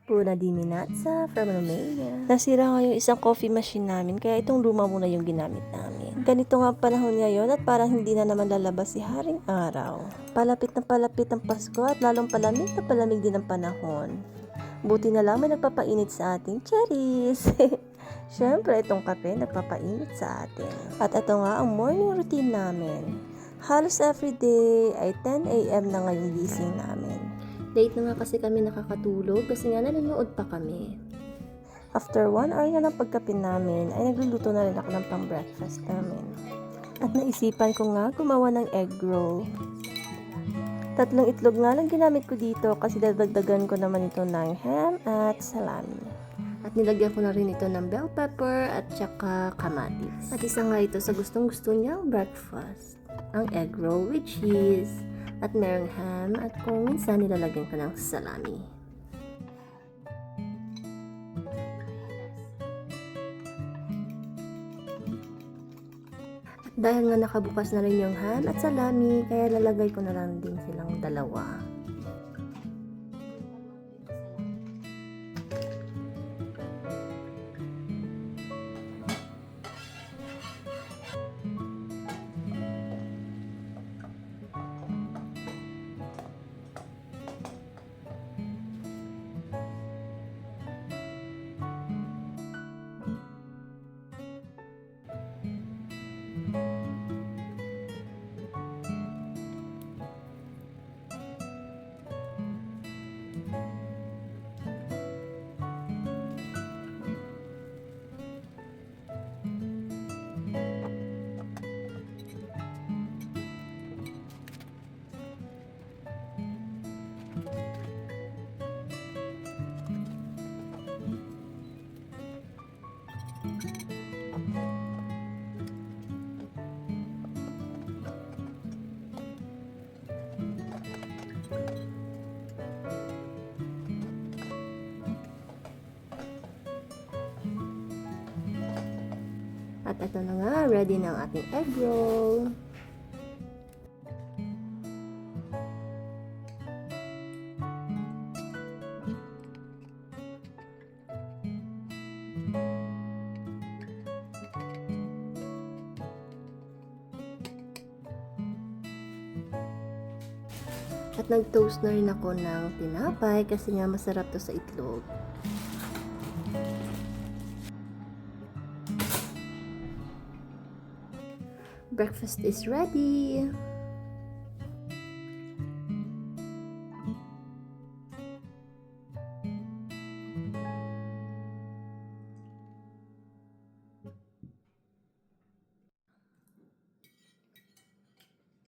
Puna di minazza from Romania. Nasira nga yung isang coffee machine namin, kaya itong luma muna yung ginamit namin. Ganito nga ang panahon ngayon at parang hindi na naman lalabas si Haring Araw. Palapit na palapit ang Pasko at lalong palamig na palamig din ang panahon. Buti na lang may nagpapainit sa ating cherries. Siyempre, itong kape nagpapainit sa atin. At ito nga ang morning routine namin. Halos everyday ay 10 a.m. na ngayong gising namin. Late na nga kasi kami nakakatulog kasi nga nanonood pa kami. After 1 hour nga ng pagkape namin ay nagluluto na rin ako ng pang-breakfast namin. At naisipan ko nga gumawa ng egg roll. 3 itlog nga lang ginamit ko dito kasi dadagdagan ko naman ito ng ham at salami. At nilagyan ko na rin ito ng bell pepper at saka kamatis. At isa nga ito sa gustong-gusto niyang breakfast. Ang egg roll with cheese. At merong ham at kung minsan nilalagyan ko ng salami. At dahil nga nakabukas na rin yung ham at salami, kaya lalagay ko na lang din silang dalawa. At ito na nga, ready na ang ating egg roll. At nag-toast na rin ako ng tinapay kasi nga masarap to sa itlog. Breakfast is ready!